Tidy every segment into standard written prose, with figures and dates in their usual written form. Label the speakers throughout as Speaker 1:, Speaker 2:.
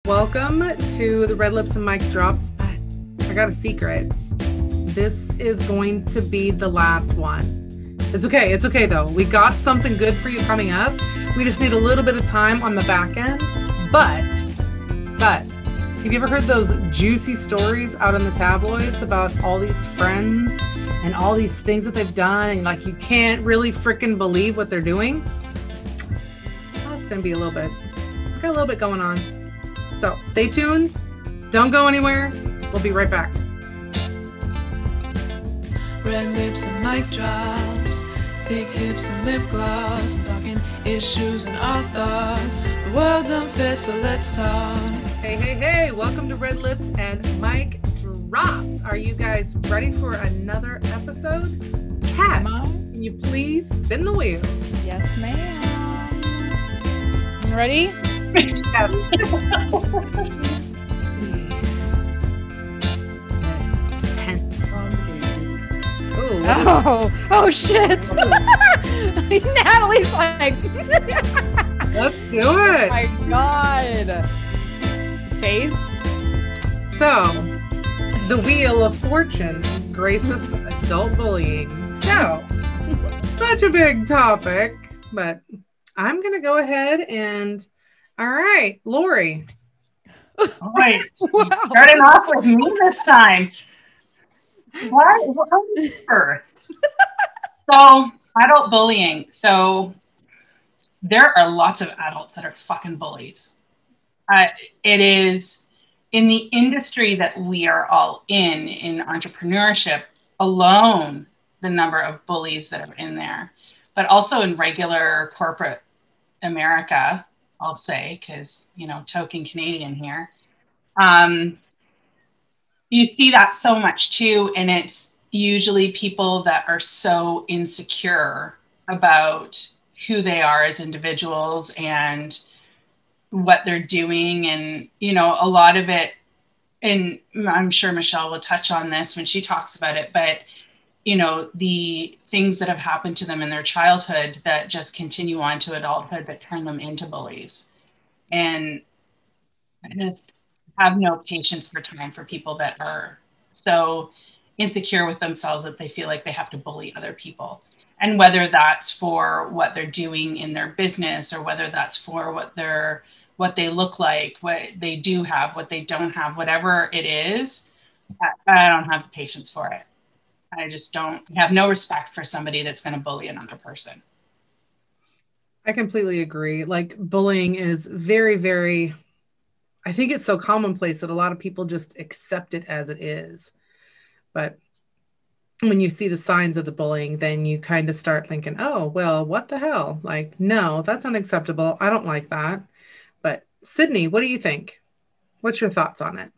Speaker 1: Welcome to the Red Lips and Mic Drops. I got a secret. This is going to be the last one. It's okay though. We got something good for you coming up. We just need a little bit of time on the back end. But, have you ever heard those juicy stories out in the tabloids about all these friends and all these things that they've done and like you can't really freaking believe what they're doing? Well, it's gonna be a little bit going on. So stay tuned. Don't go anywhere. We'll be right back.
Speaker 2: Red lips and mic drops, big hips and lip gloss. I'm talking issues and our thoughts. The world's unfair, so let's talk.
Speaker 1: Hey, welcome to Red Lips and Mic Drops. Are you guys ready for another episode? Kat, can you please spin the wheel?
Speaker 3: Yes, ma'am. You ready?
Speaker 1: Yes. It's tense. Ooh.
Speaker 3: Oh shit. Natalie's like,
Speaker 1: Let's do it.
Speaker 3: oh my God. Faith?
Speaker 1: So, the Wheel of Fortune graced us with adult bullying. So, such a big topic, but I'm going to go ahead and, all right, Lori.
Speaker 4: All right, starting off with me this time. What first? So, adult bullying. So, there are lots of adults that are fucking bullies. It is in the industry that we are all in entrepreneurship alone, the number of bullies that are in there, but also in regular corporate America, I'll say, because, token Canadian here. You see that so much too, and it's usually people that are so insecure about who they are as individuals and what they're doing. And, a lot of it, and I'm sure Michelle will touch on this when she talks about it, but, the things that have happened to them in their childhood that just continue on to adulthood that turn them into bullies. And I just have no patience for time for people that are so insecure with themselves that they feel like they have to bully other people. And whether that's for what they're doing in their business or whether that's for what they look like, what they do have, what they don't have, whatever it is, I don't have the patience for it. I just don't have no respect for somebody that's going to bully another person.
Speaker 1: I completely agree. Like, bullying is very, very, I think it's so commonplace that a lot of people just accept it as it is. But when you see the signs of the bullying, then you kind of start thinking, oh, well, what the hell? Like, no, that's unacceptable. I don't like that. But Sydney, what do you think? What's your thoughts on it?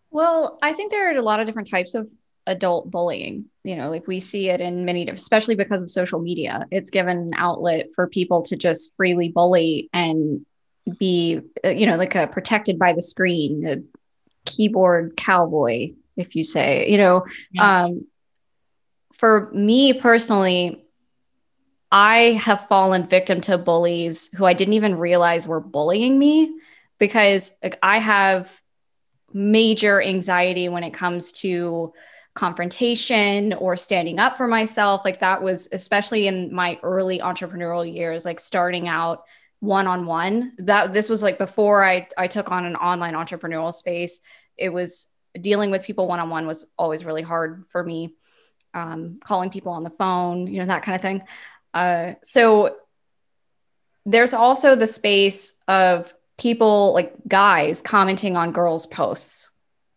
Speaker 3: Well, I think there are a lot of different types of adult bullying. Like we see it in many, especially because of social media. It's given an outlet for people to just freely bully and be, like a protected by the screen, a keyboard cowboy, if you say,
Speaker 4: Yeah.
Speaker 3: For me personally, I have fallen victim to bullies who I didn't even realize were bullying me because I have major anxiety when it comes to confrontation or standing up for myself. Like that was especially in my early entrepreneurial years, like starting out one-on-one. This was like before I took on an online entrepreneurial space. It was dealing with people one-on-one was always really hard for me. Calling people on the phone, that kind of thing. So there's also the space of people like guys commenting on girls' posts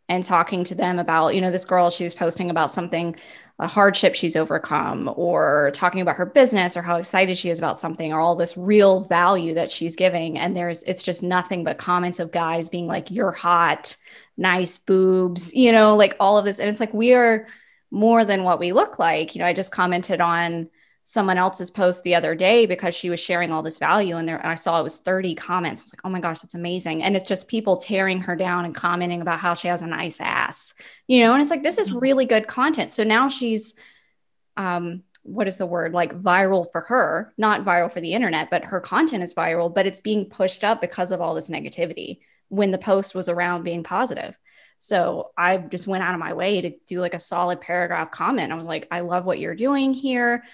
Speaker 3: and talking to them about, this girl, she was posting about something, a hardship she's overcome, or talking about her business or how excited she is about something or all this real value that she's giving. And it's just nothing but comments of guys being like, you're hot, nice boobs, like all of this. And it's like, we are more than what we look like. I just commented on someone else's post the other day because she was sharing all this value and I saw it was 30 comments. I was like, oh my gosh, that's amazing. And it's just people tearing her down and commenting about how she has a nice ass, and it's like, this is really good content. So now she's, what is the word? Like viral for her, not viral for the internet, but her content is viral, but it's being pushed up because of all this negativity. when the post was around being positive. So I just went out of my way to do like a solid paragraph comment. I was like, I love what you're doing here.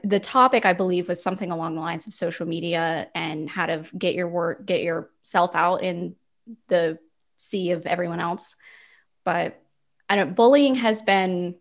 Speaker 3: The topic, I believe, was something along the lines of social media and how to get yourself out in the sea of everyone else. But bullying has been,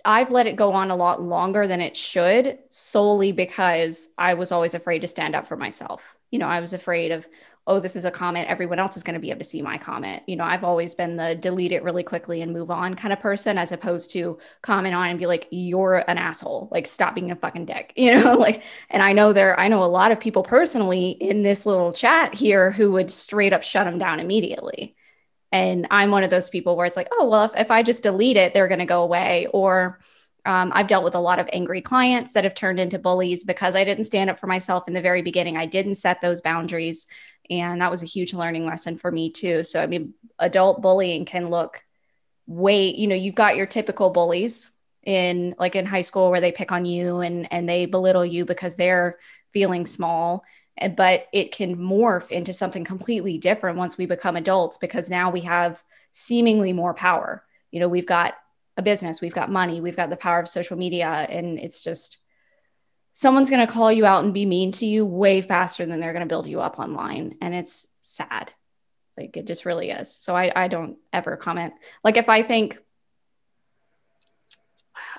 Speaker 3: I've let it go on a lot longer than it should, solely because I was always afraid to stand up for myself. I was afraid of, oh, this is a comment, everyone else is going to be able to see my comment. I've always been the delete it really quickly and move on kind of person, as opposed to comment on and be like, you're an asshole, like stop being a fucking dick, like, and I know a lot of people personally in this little chat here who would straight up shut them down immediately. And I'm one of those people where it's like, oh, well, if I just delete it, they're going to go away. Or I've dealt with a lot of angry clients that have turned into bullies because I didn't stand up for myself in the very beginning. I didn't set those boundaries. And that was a huge learning lesson for me too. So, I mean, adult bullying can look you've got your typical bullies in high school where they pick on you and they belittle you because they're feeling small. But it can morph into something completely different once we become adults, because now we have seemingly more power. We've got a business, we've got money, we've got the power of social media. And it's just, someone's going to call you out and be mean to you way faster than they're going to build you up online. And it's sad. Like, it just really is. So I don't ever comment. Like, if I think,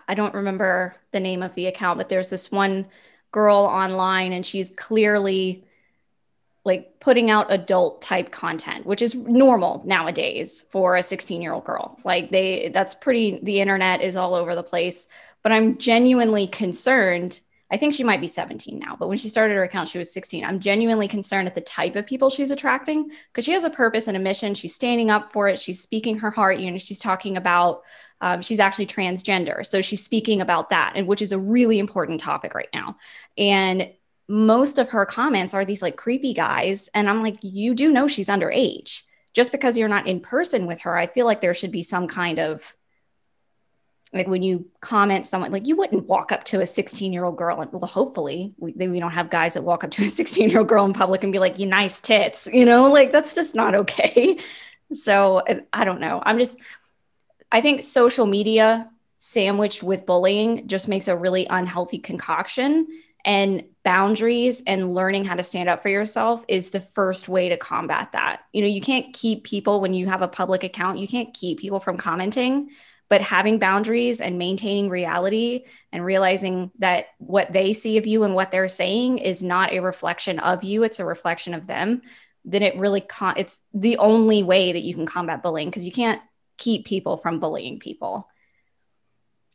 Speaker 3: I don't remember the name of the account, but there's this one girl online and she's clearly like putting out adult type content, which is normal nowadays for a 16-year-old girl. Like, the internet is all over the place. But I'm genuinely concerned. I think she might be 17 now, but when she started her account, she was 16. I'm genuinely concerned at the type of people she's attracting, because she has a purpose and a mission. She's standing up for it. She's speaking her heart. She's talking about, she's actually transgender. So she's speaking about that, and which is a really important topic right now. And most of her comments are these like creepy guys. And I'm like, you do know she's underage. Just because you're not in person with her, I feel like there should be some kind of, like, when you comment someone, like, you wouldn't walk up to a 16-year-old girl. And, well, hopefully we don't have guys that walk up to a 16-year-old girl in public and be like, you nice tits, like, that's just not okay. So I don't know. I think social media sandwiched with bullying just makes a really unhealthy concoction, and boundaries and learning how to stand up for yourself is the first way to combat that. You can't keep people, when you have a public account, you can't keep people from commenting, but having boundaries and maintaining reality and realizing that what they see of you and what they're saying is not a reflection of you, it's a reflection of them, then it really it's the only way that you can combat bullying, because you can't keep people from bullying people.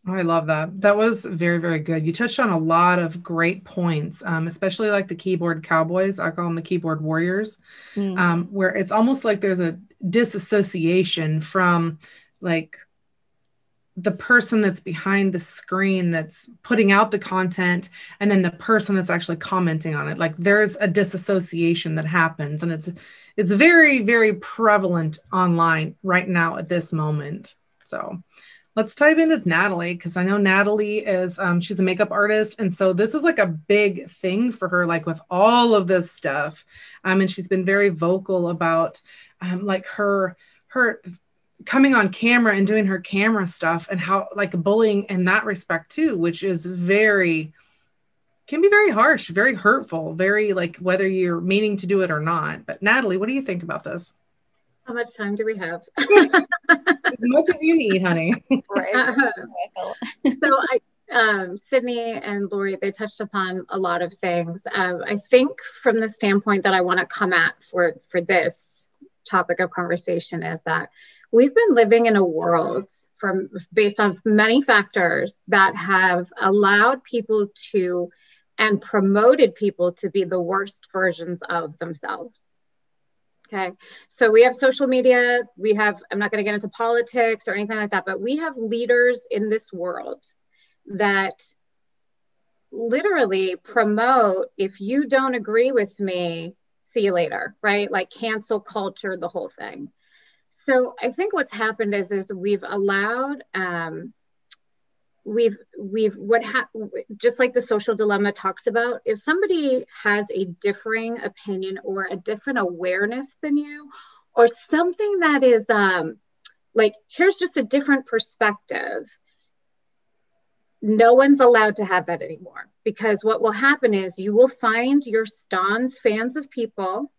Speaker 1: Oh, I love that. That was very, very good. You touched on a lot of great points, especially like the keyboard cowboys. I call them the keyboard warriors, where it's almost like there's a disassociation from like the person that's behind the screen that's putting out the content, and then the person that's actually commenting on it. Like, there's a disassociation that happens, and it's very, very prevalent online right now at this moment. So let's dive into Natalie, because I know Natalie is, she's a makeup artist. And so this is like a big thing for her, like with all of this stuff. And she's been very vocal about like her coming on camera and doing her camera stuff, and how like bullying in that respect too, which is can be very harsh, very hurtful, very like whether you're meaning to do it or not. But Natalie, what do you think about this?
Speaker 5: How much time do we have?
Speaker 1: As much as you need, honey.
Speaker 3: Right.
Speaker 5: So Sydney and Lori, they touched upon a lot of things. I think from the standpoint that I want to come at for this topic of conversation is that we've been living in a world based on many factors that have allowed people to and promoted people to be the worst versions of themselves. Okay, so we have social media, I'm not going to get into politics or anything like that, but we have leaders in this world that literally promote, if you don't agree with me, see you later, right? Like cancel culture, the whole thing. So I think what's happened is we've allowed just like the social dilemma talks about, if somebody has a differing opinion or a different awareness than you, or something that is like, here's just a different perspective, no one's allowed to have that anymore. Because what will happen is you will find your fans of people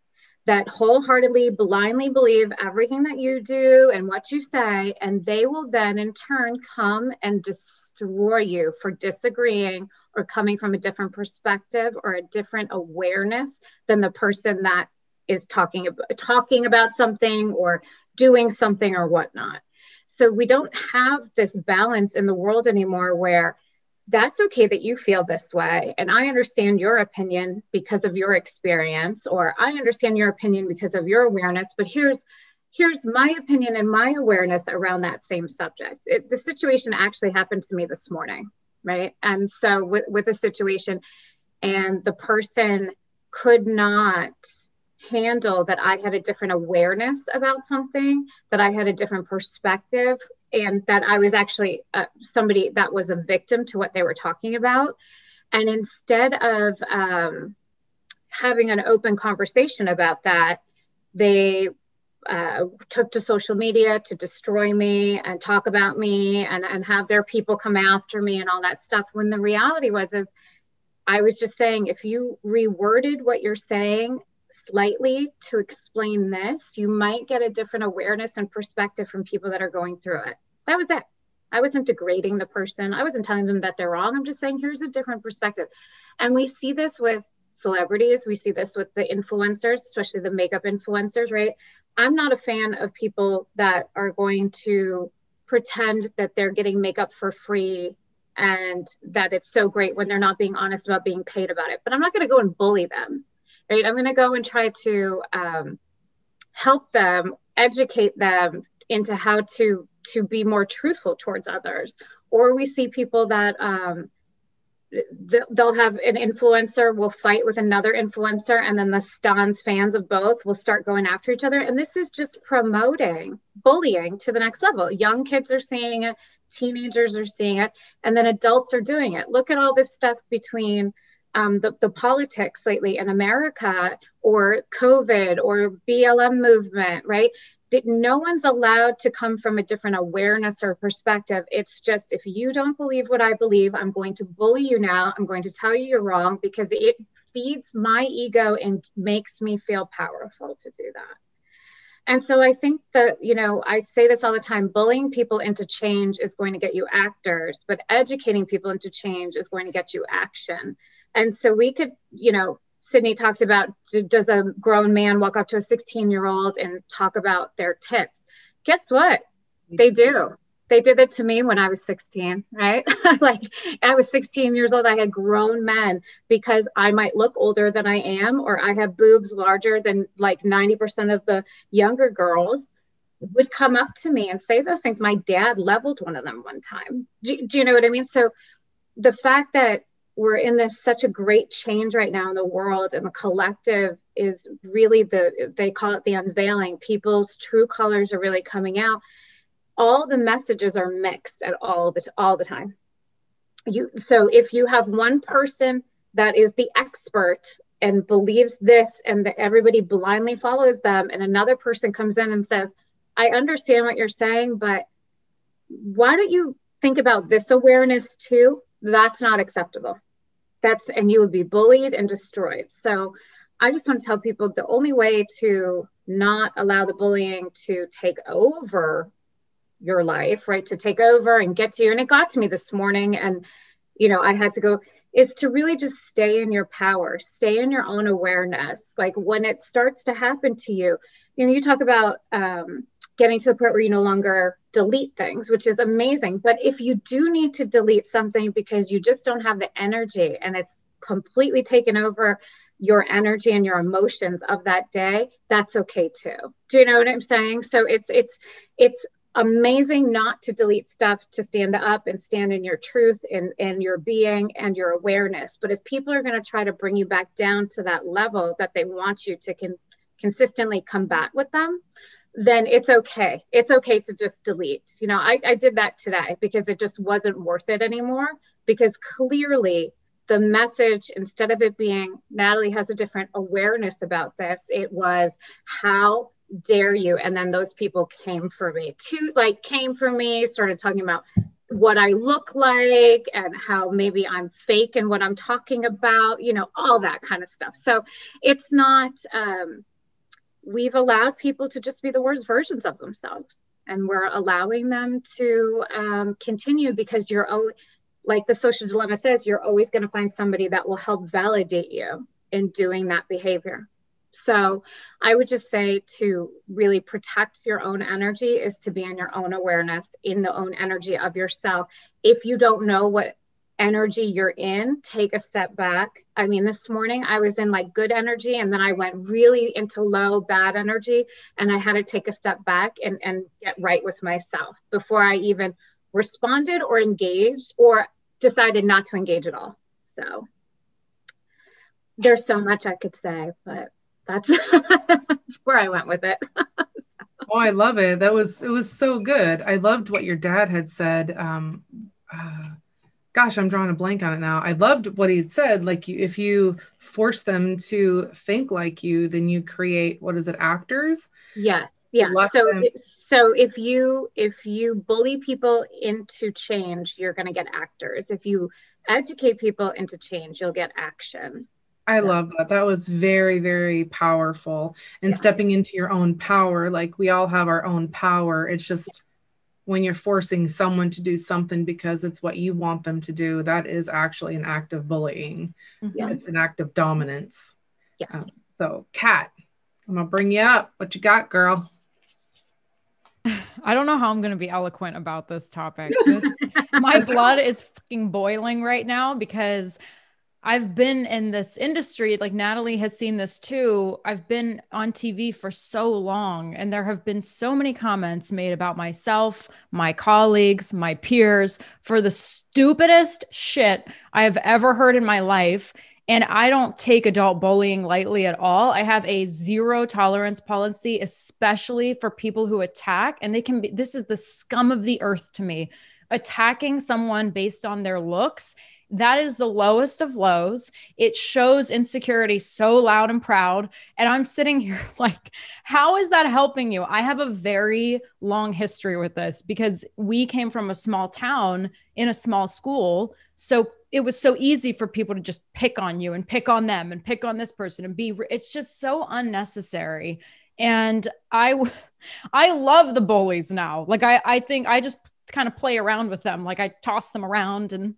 Speaker 5: that wholeheartedly, blindly believe everything that you do and what you say, and they will then in turn come and destroy you for disagreeing or coming from a different perspective or a different awareness than the person that is talking about something or doing something or whatnot. So we don't have this balance in the world anymore where that's okay that you feel this way, and I understand your opinion because of your experience, or I understand your opinion because of your awareness, but here's my opinion and my awareness around that same subject. The situation actually happened to me this morning, right? And so with a situation, and the person could not handle that I had a different awareness about something, that I had a different perspective, and that I was actually somebody that was a victim to what they were talking about. And instead of having an open conversation about that, they took to social media to destroy me and talk about me and have their people come after me and all that stuff. When the reality is I was just saying, if you reworded what you're saying slightly to explain this, you might get a different awareness and perspective from people that are going through it. That was it. I wasn't degrading the person. I wasn't telling them that they're wrong. I'm just saying, here's a different perspective. And we see this with celebrities. We see this with the influencers, especially the makeup influencers, right? I'm not a fan of people that are going to pretend that they're getting makeup for free and that it's so great when they're not being honest about being paid about it. But I'm not going to go and bully them. Right? I'm going to go and try to help them, educate them into how to be more truthful towards others. Or we see people that they'll have an influencer will fight with another influencer, and then the fans of both will start going after each other. And this is just promoting bullying to the next level. Young kids are seeing it, teenagers are seeing it, and then adults are doing it. Look at all this stuff between the politics lately in America, or COVID, or BLM movement, right? That no one's allowed to come from a different awareness or perspective. It's just, if you don't believe what I believe, I'm going to bully you now. I'm going to tell you you're wrong because it feeds my ego and makes me feel powerful to do that. And so I think that, I say this all the time, bullying people into change is going to get you actors, but educating people into change is going to get you action. And so we could, Sydney talks about, does a grown man walk up to a 16-year-old and talk about their tits? Guess what? They do. They did that to me when I was 16, right? Like, I was 16 years old. I had grown men, because I might look older than I am, or I have boobs larger than like 90% of the younger girls, would come up to me and say those things. My dad leveled one of them one time. Do you know what I mean? So the fact that we're in this such a great change right now in the world, and the collective is really they call it the unveiling. People's true colors are really coming out. All the messages are mixed at all the time. So if you have one person that is the expert and believes this, and that everybody blindly follows them, and another person comes in and says, I understand what you're saying, but why don't you think about this awareness too? That's not acceptable. And you would be bullied and destroyed. So I just want to tell people, the only way to not allow the bullying to take over your life, right? To take over and get to you. And it got to me this morning, and, I had to go, is to really just stay in your power, stay in your own awareness. Like, when it starts to happen to you, you talk about getting to a point where you no longer delete things, which is amazing. But if you do need to delete something because you just don't have the energy, and it's completely taken over your energy and your emotions of that day, that's okay too. Do you know what I'm saying? So it's amazing not to delete stuff, to stand up and stand in your truth and your being and your awareness. But if people are going to try to bring you back down to that level that they want you to consistently combat with them, then it's okay. It's okay to just delete. You know, I did that today because it just wasn't worth it anymore, because clearly the message, instead of it being Natalie has a different awareness about this, it was how dare you? And then those people came for me, started talking about what I look like and how maybe I'm fake and what I'm talking about, you know, all that kind of stuff. So it's not, we've allowed people to just be the worst versions of themselves, and we're allowing them to continue, because like the social dilemma says, you're always going to find somebody that will help validate you in doing that behavior. So I would just say to really protect your own energy is to be in your own awareness, in the own energy of yourself. If you don't know what energy you're in, take a step back. I mean, this morning I was in like good energy, and then I went really into low, bad energy, and I had to take a step back and get right with myself before I even responded or engaged or decided not to engage at all. So there's so much I could say, but that's where I went with it.
Speaker 1: Oh, I love it. It was so good. I loved what your dad had said. Gosh, I'm drawing a blank on it now. I loved what he had said. Like, if you force them to think like you, then you create, what is it, actors?
Speaker 5: Yes. Yeah. So if you bully people into change, you're going to get actors. If you educate people into change, you'll get action.
Speaker 1: I love that. That was very, very powerful. And stepping into your own power, like we all have our own power. It's just when you're forcing someone to do something because it's what you want them to do, that is actually an act of bullying.
Speaker 5: Yeah.
Speaker 1: It's an act of dominance.
Speaker 5: Yes.
Speaker 1: So Kat, I'm gonna bring you up. What you got, girl?
Speaker 6: I don't know how I'm going to be eloquent about this topic. My blood is fucking boiling right now, because I've been in this industry, like Natalie has seen this too. I've been on TV for so long, and there have been so many comments made about myself, my colleagues, my peers, for the stupidest shit I have ever heard in my life. And I don't take adult bullying lightly at all. I have a zero tolerance policy, especially for people who attack. And this is the scum of the earth to me. Attacking someone based on their looks, that is the lowest of lows. It shows insecurity so loud and proud. And I'm sitting here like, how is that helping you? I have a very long history with this, because we came from a small town in a small school. So it was so easy for people to just pick on you and pick on them and pick on this person and it's just so unnecessary. And I love the bullies now. Like, I think I just kind of play around with them. Like, I toss them around and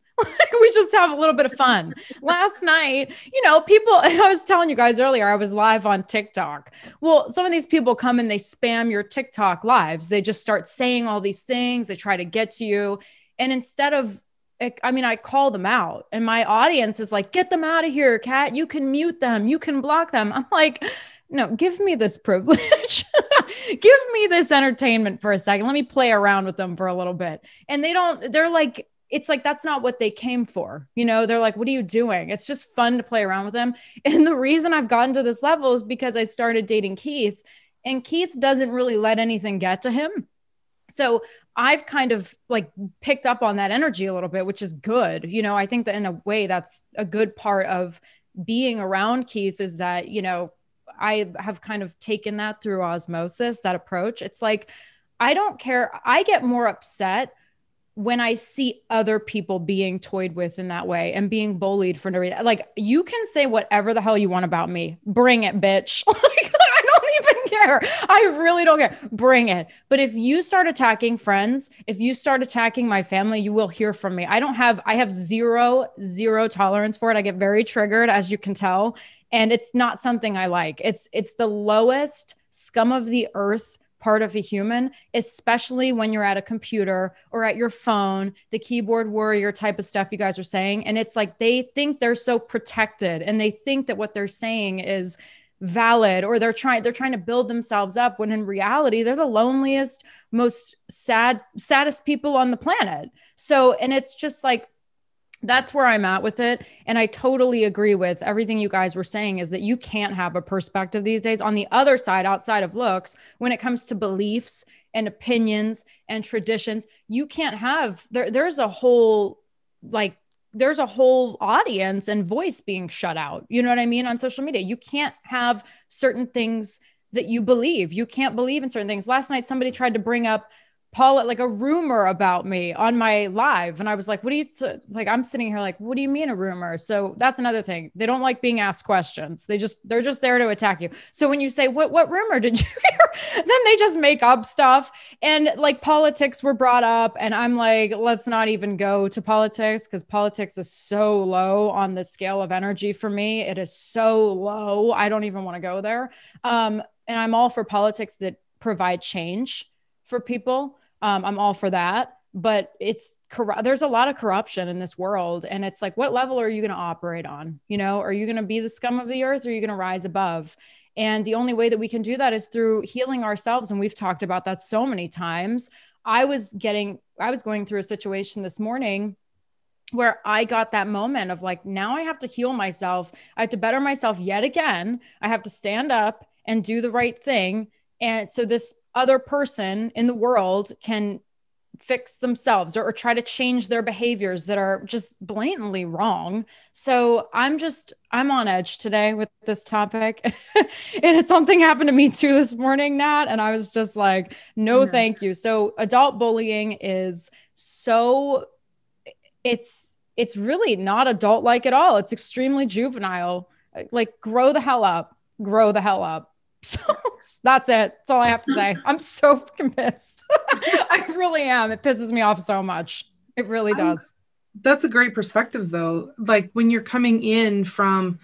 Speaker 6: we just have a little bit of fun. Last night, I was telling you guys earlier, I was live on TikTok. Well, some of these people come and they spam your TikTok lives. They just start saying all these things. They try to get to you. And instead of, I call them out, and my audience is like, get them out of here, Kat. You can mute them. You can block them. I'm like, no, give me this privilege. Give me this entertainment for a second. Let me play around with them for a little bit. And they're like, it's like, that's not what they came for. They're like, what are you doing? It's just fun to play around with them. And the reason I've gotten to this level is because I started dating Keith, and Keith doesn't really let anything get to him. So I've kind of like picked up on that energy a little bit, which is good. I think that in a way that's a good part of being around Keith, is that, I have kind of taken that through osmosis, that approach. It's like, I don't care. I get more upset when I see other people being toyed with in that way and being bullied for no reason. Like, you can say whatever the hell you want about me. Bring it, bitch. Like, I don't even care. I really don't care. Bring it. But if you start attacking friends, if you start attacking my family, you will hear from me. I have zero tolerance for it. I get very triggered, as you can tell. And it's not something I like. It's the lowest scum of the earth part of a human, especially when you're at a computer or at your phone, the keyboard warrior type of stuff you guys are saying. And it's like, they think they're so protected, and they think that what they're saying is valid, or they're trying to build themselves up, when in reality, they're the loneliest, most saddest people on the planet. So, and it's just like, that's where I'm at with it. And I totally agree with everything you guys were saying, is that you can't have a perspective these days. On the other side, outside of looks, when it comes to beliefs and opinions and traditions, you can't have, there's a whole, like, there's a whole audience and voice being shut out. You know what I mean? On social media, you can't have certain things that you believe. You can't believe in certain things. Last night, somebody tried to bring up like a rumor about me on my live. And I was like, what do you, like, I'm sitting here like, what do you mean a rumor? So that's another thing. They don't like being asked questions. They're just there to attack you. So when you say, what rumor did you hear? Then they just make up stuff. And like politics were brought up, and I'm like, let's not even go to politics, because politics is so low on the scale of energy for me. It is so low. I don't even want to go there. And I'm all for politics that provide change for people. I'm all for that, but there's a lot of corruption in this world. And it's like, what level are you going to operate on? You know, are you going to be the scum of the earth, or are you going to rise above? And the only way that we can do that is through healing ourselves. And we've talked about that so many times. I was going through a situation this morning where I got that moment of like, now I have to heal myself. I have to better myself yet again. I have to stand up and do the right thing. And so this other person in the world can fix themselves or try to change their behaviors that are just blatantly wrong. So I'm on edge today with this topic. And something happened to me too this morning, Nat. And I was just like, no, thank you. So adult bullying is it's really not adult-like at all. It's extremely juvenile. Like, grow the hell up. So that's it. That's all I have to say. I'm so fucking pissed. I really am. It pisses me off so much. It really does.
Speaker 1: That's a great perspective, though. Like, when you're coming in from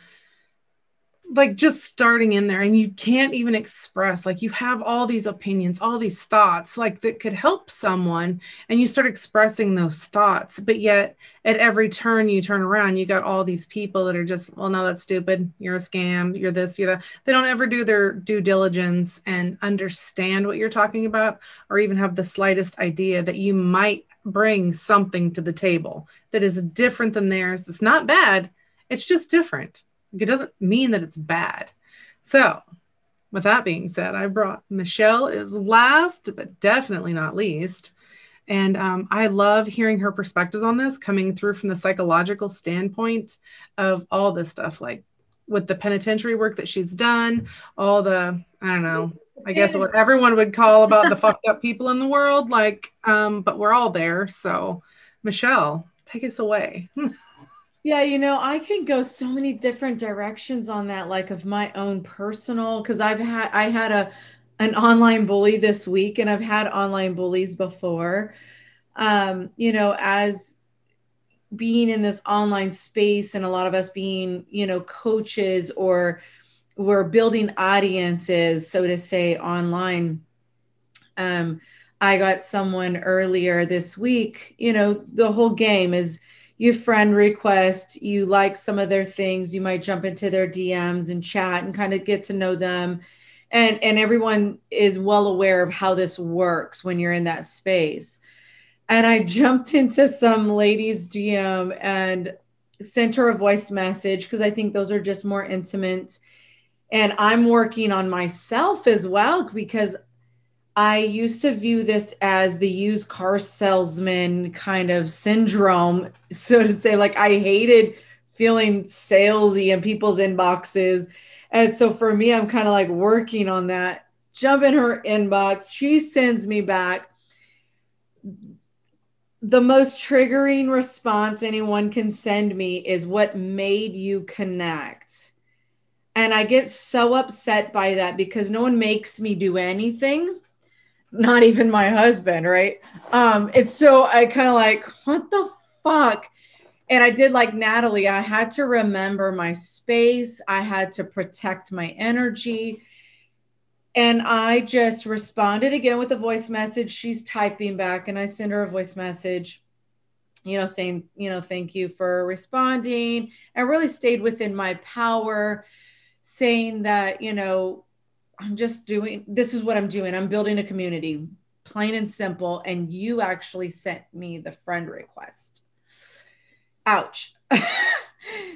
Speaker 1: like just starting in there and you can't even express, like, you have all these opinions, all these thoughts, like, that could help someone, and you start expressing those thoughts, but yet at every turn you turn around, you got all these people that are just, well, no, that's stupid, you're a scam, you're this, you're that. They don't ever do their due diligence and understand what you're talking about, or even have the slightest idea that you might bring something to the table that is different than theirs. That's not bad, it's just different. It doesn't mean that it's bad. So with that being said, I brought Michelle is last, but definitely not least. And I love hearing her perspectives on this, coming through from the psychological standpoint of all this stuff, like with the penitentiary work that she's done, all the, I don't know, I guess what everyone would call about the fucked up people in the world. Like, but we're all there. So Michelle, take us away.
Speaker 7: Yeah, you know, I can go so many different directions on that, like of my own personal, because I had an online bully this week, and I've had online bullies before. You know, as being in this online space, and a lot of us being, you know, coaches, or we're building audiences, so to say, online. I got someone earlier this week, you know, the whole game is, you friend request, you like some of their things, you might jump into their DMs and chat and kind of get to know them. And everyone is well aware of how this works when you're in that space. And I jumped into some lady's DM and sent her a voice message, because I think those are just more intimate. And I'm working on myself as well, because I used to view this as the used car salesman kind of syndrome, so to say. Like, I hated feeling salesy in people's inboxes. And so for me, I'm kind of like working on that. Jump in her inbox. She sends me back the most triggering response anyone can send me is, what made you connect? And I get so upset by that, because no one makes me do anything. Not even my husband, right? It's so, I kind of like, what the fuck? And I did like Natalie, I had to remember my space. I had to protect my energy. And I just responded again with a voice message. She's typing back, and I send her a voice message, you know, saying, you know, thank you for responding. I really stayed within my power, saying that, you know, this is what I'm doing. I'm building a community, plain and simple. And you actually sent me the friend request. Ouch.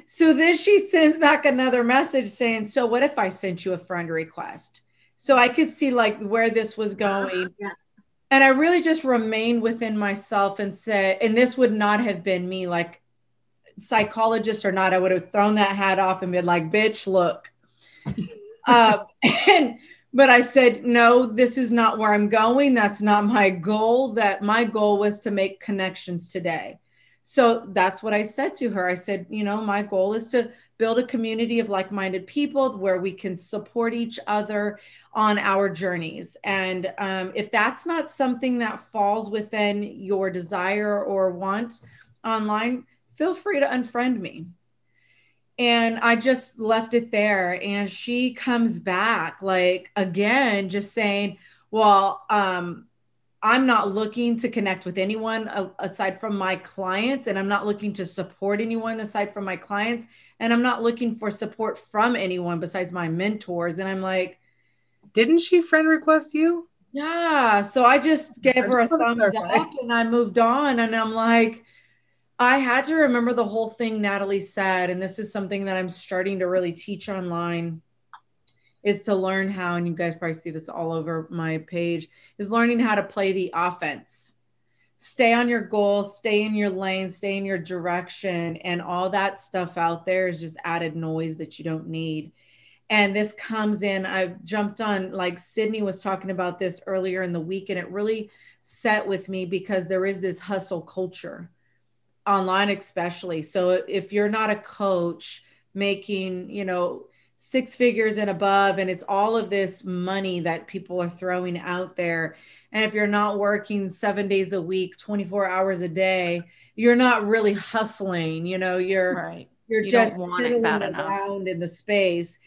Speaker 7: So then she sends back another message saying, so what if I sent you a friend request? So I could see like where this was going.
Speaker 5: Yeah.
Speaker 7: And I really just remained within myself and said, and this would not have been me, like psychologist or not, I would have thrown that hat off and been like, bitch, look. and but I said, no, this is not where I'm going. That's not my goal. That my goal was to make connections today. So that's what I said to her. I said, you know, my goal is to build a community of like-minded people where we can support each other on our journeys. And if that's not something that falls within your desire or want online, feel free to unfriend me. And I just left it there. And she comes back like again, just saying, well, I'm not looking to connect with anyone aside from my clients, and I'm not looking to support anyone aside from my clients, and I'm not looking for support from anyone besides my mentors. And I'm like,
Speaker 1: didn't she friend request you?
Speaker 7: Yeah. So I just gave her a thumbs up and I moved on. And I'm like, I had to remember the whole thing Natalie said, and this is something that I'm starting to really teach online, is to learn how, and you guys probably see this all over my page, is learning how to play the offense. Stay on your goal, stay in your lane, stay in your direction, and all that stuff out there is just added noise that you don't need. And this comes in, I've jumped on, like Sydney was talking about this earlier in the week, and it really set with me because there is this hustle culture online, especially. So if you're not a coach making, you know, 6 figures and above, and it's all of this money that people are throwing out there, and if you're not working 7 days a week, 24 hours a day, you're not really hustling, you know, you're
Speaker 3: Right.
Speaker 7: you're
Speaker 3: You
Speaker 7: just
Speaker 3: don't want it bad enough.
Speaker 7: around in the space.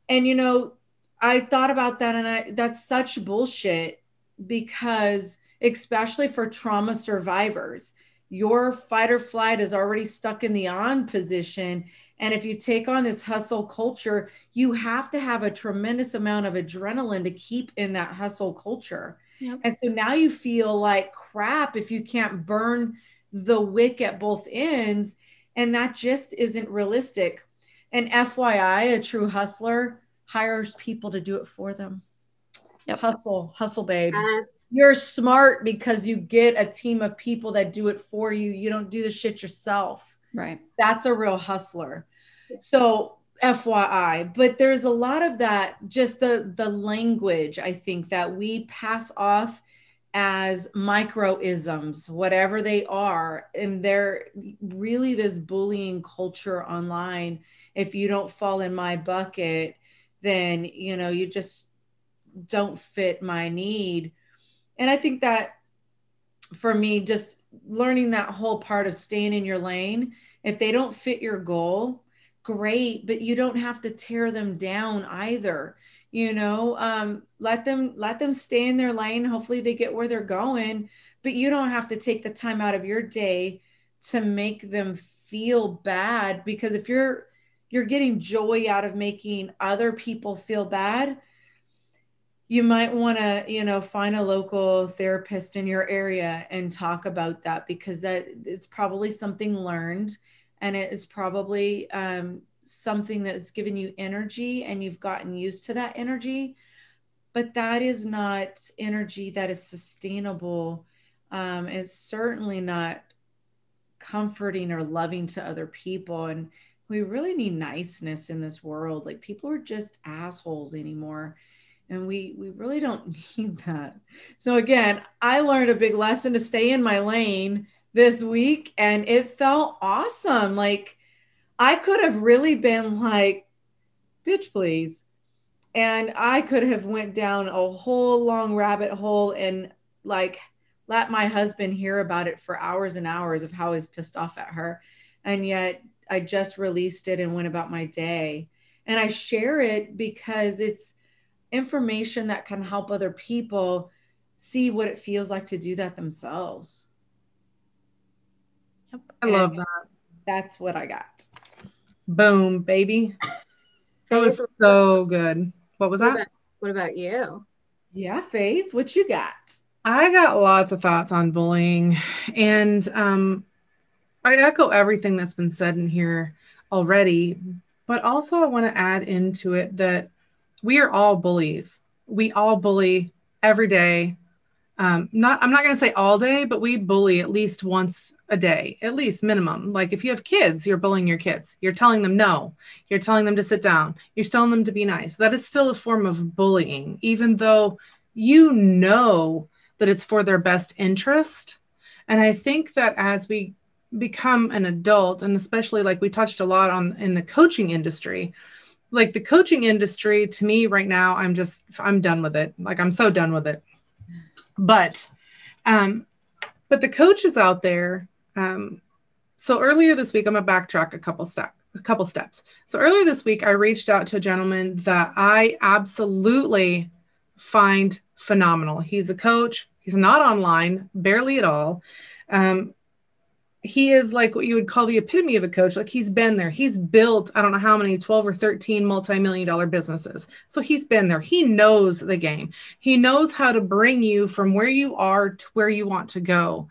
Speaker 7: And you know, I thought about that, and that's such bullshit, because especially for trauma survivors, your fight or flight is already stuck in the on position. And if you take on this hustle culture, you have to have a tremendous amount of adrenaline to keep in that hustle culture.
Speaker 3: Yep.
Speaker 7: And so now you feel like crap if you can't burn the wick at both ends. And that just isn't realistic. And FYI, a true hustler hires people to do it for them.
Speaker 3: Yep.
Speaker 7: Hustle, babe.
Speaker 5: Yes.
Speaker 7: You're smart because you get a team of people that do it for you. You don't do the shit yourself.
Speaker 3: Right.
Speaker 7: That's a real hustler. So FYI, but there's a lot of that, just the language, I think, that we pass off as microisms, whatever they are. And they're really this bullying culture online. If you don't fall in my bucket, then, you know, you just don't fit my need. And I think that for me, just learning that whole part of staying in your lane, if they don't fit your goal, great, but you don't have to tear them down either. You know, let them stay in their lane. Hopefully they get where they're going, but you don't have to take the time out of your day to make them feel bad, because if you're getting joy out of making other people feel bad, you might want to, you know, find a local therapist in your area and talk about that, because that it's probably something learned, and it is probably something that's given you energy and you've gotten used to that energy, but that is not energy that is sustainable. It's certainly not comforting or loving to other people. And we really need niceness in this world. Like, people are just assholes anymore. And we really don't need that. So again, I learned a big lesson to stay in my lane this week, and it felt awesome. Like, I could have really been like, bitch, please. And I could have went down a whole long rabbit hole and like let my husband hear about it for hours and hours of how I was pissed off at her. And yet I just released it and went about my day. And I share it because it's information that can help other people see what it feels like to do that themselves.
Speaker 1: Yep. I love that.
Speaker 7: That's what I got.
Speaker 1: Boom, baby. That was so good. What was that?
Speaker 5: What about you?
Speaker 7: Yeah, Faith, what you got?
Speaker 1: I got lots of thoughts on bullying. And I echo everything that's been said in here already, but also I want to add into it that we are all bullies. We all bully every day. I'm not going to say all day, but we bully at least once a day, at least minimum. Like if you have kids, you're bullying your kids. You're telling them no. You're telling them to sit down. You're telling them to be nice. That is still a form of bullying, even though you know that it's for their best interest. And I think that as we become an adult, and especially like we touched a lot on in the coaching industry, like the coaching industry to me right now, I'm done with it. Like I'm so done with it. But the coaches out there, so earlier this week, I'm gonna backtrack a couple steps. So earlier this week, I reached out to a gentleman that I absolutely find phenomenal. He's a coach. He's not online, barely at all. He is like what you would call the epitome of a coach. Like he's been there. He's built, I don't know how many, 12 or 13 multi-million-dollar businesses. So he's been there. He knows the game. He knows how to bring you from where you are to where you want to go.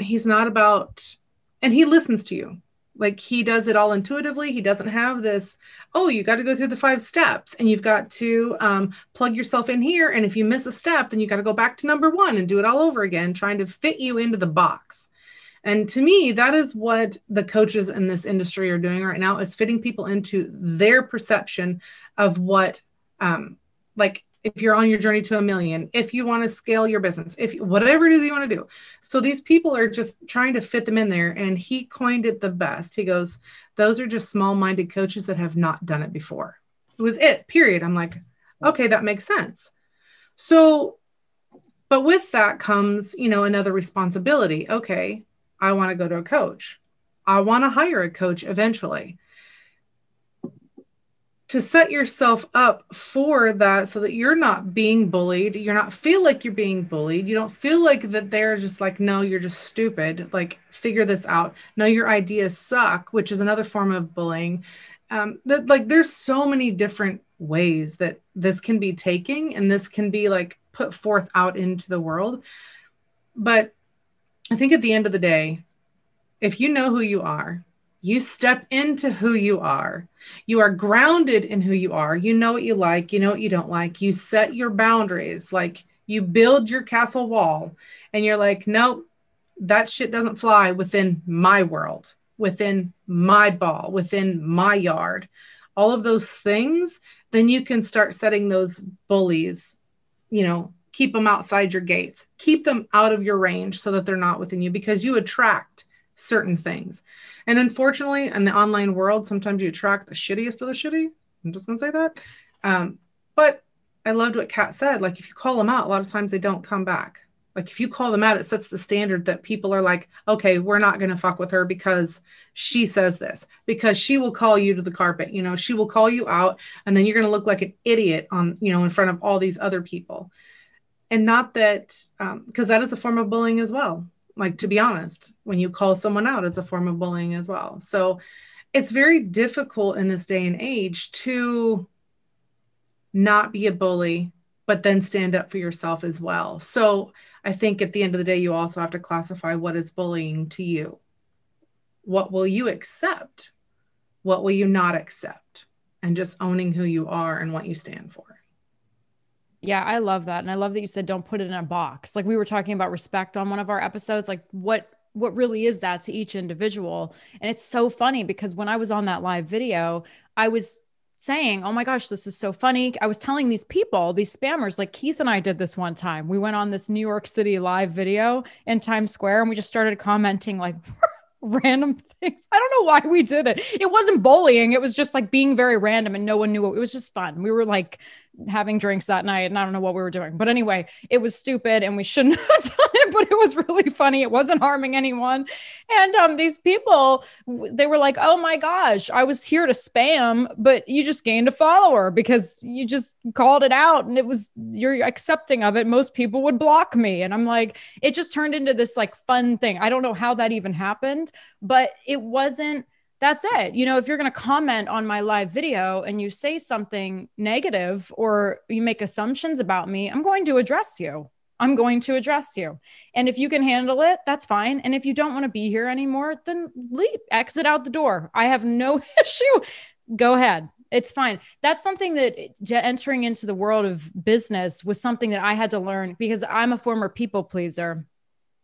Speaker 1: He's not about, and he listens to you. Like he does it all intuitively. He doesn't have this, oh, you got to go through the 5 steps and you've got to plug yourself in here. And if you miss a step, then you got to go back to number 1 and do it all over again, trying to fit you into the box. And to me, that is what the coaches in this industry are doing right now, is fitting people into their perception of what, like if you're on your journey to $1 million, if you want to scale your business, whatever it is you want to do. So these people are just trying to fit them in there. And he coined it the best. He goes, those are just small-minded coaches that have not done it before. It was it, period. I'm like, okay, that makes sense. So, but with that comes, another responsibility. Okay, I want to go to a coach. I want to hire a coach eventually. To set yourself up for that so that you're not being bullied, you're not feel like you're being bullied. You don't feel like that they're just like, no, you're just stupid. Like, figure this out. No, your ideas suck, which is another form of bullying. There's so many different ways that this can be taken and this can be like put forth out into the world. But I think at the end of the day, if you know who you are, you step into who you are grounded in who you are. You know what you like, you know what you don't like. You set your boundaries, like you build your castle wall and you're like, nope, that shit doesn't fly within my world, within my ball, within my yard, all of those things. Then you can start setting those bullies, keep them outside your gates, keep them out of your range so that they're not within you, because you attract certain things. And unfortunately, in the online world, sometimes you attract the shittiest of the shitty. I'm just going to say that. But I loved what Kat said. Like, if you call them out, a lot of times they don't come back. Like, if you call them out, it sets the standard that people are like, okay, we're not going to fuck with her because she says this, because she will call you to the carpet. She will call you out, and then you're going to look like an idiot on, in front of all these other people. And not that, because that is a form of bullying as well. Like, to be honest, when you call someone out, it's a form of bullying as well. So it's very difficult in this day and age to not be a bully, but then stand up for yourself as well. So I think at the end of the day, you also have to classify what is bullying to you. What will you accept? What will you not accept? And just owning who you are and what you stand for.
Speaker 6: Yeah, I love that. And I love that you said, don't put it in a box. Like we were talking about respect on one of our episodes, like what really is that to each individual? And it's so funny because when I was on that live video, I was saying, oh my gosh, this is so funny. I was telling these people, these spammers, like Keith and I did this one time. We went on this New York City live video in Times Square and we just started commenting like random things. I don't know why we did it. It wasn't bullying. It was just like being very random and no one knew. It was just fun. We were like having drinks that night and I don't know what we were doing. But anyway, it was stupid and we shouldn't have done it, but it was really funny. It wasn't harming anyone. And these people, they were like, oh my gosh, I was here to spam, but you just gained a follower because you just called it out and you're accepting of it. Most people would block me. And I'm like, it just turned into this like fun thing. I don't know how that even happened, but it wasn't. That's it. If you're going to comment on my live video and you say something negative or you make assumptions about me, I'm going to address you. I'm going to address you. And if you can handle it, that's fine. And if you don't want to be here anymore, then leave, exit out the door. I have no issue. Go ahead. It's fine. That's something that entering into the world of business was something that I had to learn because I'm a former people pleaser.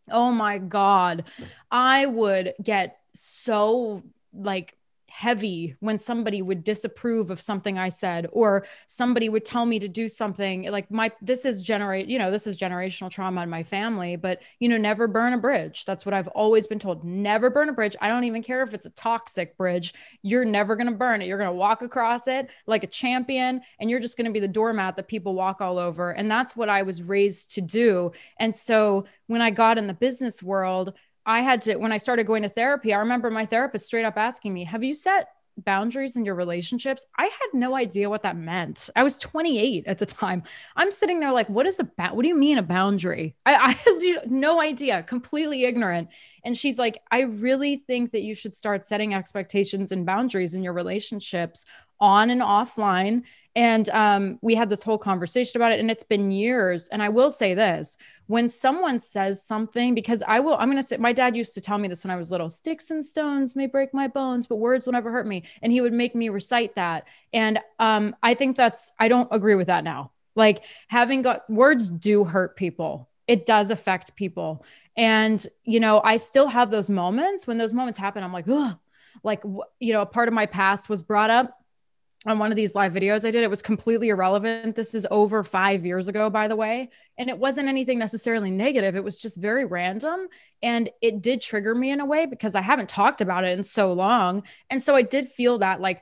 Speaker 6: Oh my God. I would get so like heavy when somebody would disapprove of something I said, or somebody would tell me to do something like this is generational trauma in my family, but never burn a bridge. That's what I've always been told. Never burn a bridge. I don't even care if it's a toxic bridge. You're never going to burn it. You're going to walk across it like a champion, and you're just going to be the doormat that people walk all over. And that's what I was raised to do. And so when I got in the business world, when I started going to therapy, I remember my therapist straight up asking me, have you set boundaries in your relationships? I had no idea what that meant. I was 28 at the time. I'm sitting there like, what do you mean a boundary? I had no idea, completely ignorant. And she's like, I really think that you should start setting expectations and boundaries in your relationships on and offline. And we had this whole conversation about it, and it's been years. And I will say this, when someone says something, because I'm going to say, my dad used to tell me this when I was little, sticks and stones may break my bones, but words will never hurt me. And he would make me recite that. And I think I don't agree with that now. Like words do hurt people. It does affect people. And, I still have those moments. When those moments happen, I'm like, ugh, like, a part of my past was brought up on one of these live videos I did. It was completely irrelevant. This is over 5 years ago, by the way. And it wasn't anything necessarily negative. It was just very random. And it did trigger me in a way because I haven't talked about it in so long. And so I did feel that like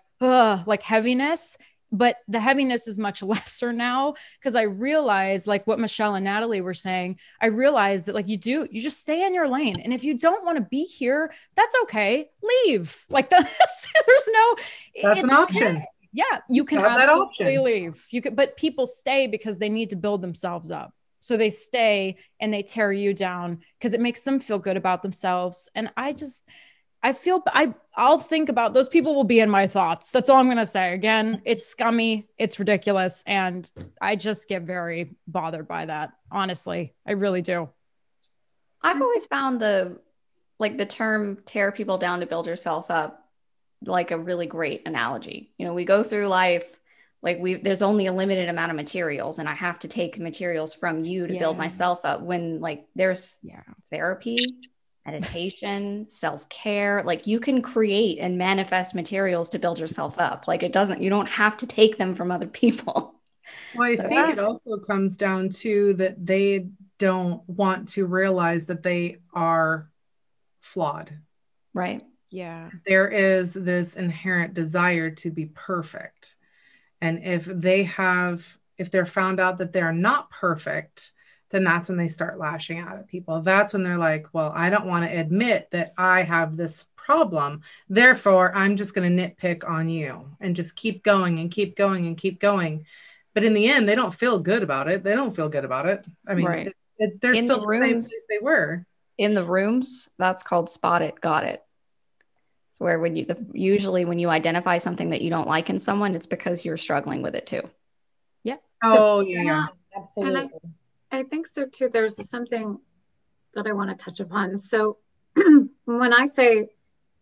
Speaker 6: heaviness, but the heaviness is much lesser now because I realized, like what Michelle and Natalie were saying, I realized that you just stay in your lane. And if you don't want to be here, that's okay. Leave. Like that's
Speaker 1: an option.
Speaker 6: Okay. Yeah, you can absolutely leave. But people stay because they need to build themselves up. So they stay and they tear you down because it makes them feel good about themselves. And I'll think about those people will be in my thoughts. That's all I'm going to say. Again, it's scummy. It's ridiculous. And I just get very bothered by that. Honestly, I really do.
Speaker 3: I've always found the term tear people down to build yourself up like a really great analogy. We go through life, there's only a limited amount of materials, and I have to take materials from you to build myself up, when there's therapy, meditation, self-care, you can create and manifest materials to build yourself up. You don't have to take them from other people.
Speaker 1: Well, I think it also comes down to that they don't want to realize that they are flawed.
Speaker 3: Right.
Speaker 6: Yeah.
Speaker 1: There is this inherent desire to be perfect. And if they're found out that they're not perfect, then that's when they start lashing out at people. That's when they're like, well, I don't want to admit that I have this problem. Therefore, I'm just going to nitpick on you and just keep going and keep going and keep going. But in the end, they don't feel good about it. They don't feel good about it. I mean,
Speaker 3: right.
Speaker 1: They're still the same place they were.
Speaker 3: In the rooms, that's called spot it, got it. It's where usually when you identify something that you don't like in someone, it's because you're struggling with it too.
Speaker 6: Yeah.
Speaker 1: Oh, yeah. Absolutely.
Speaker 5: And I think so too. There's something that I want to touch upon. So when I say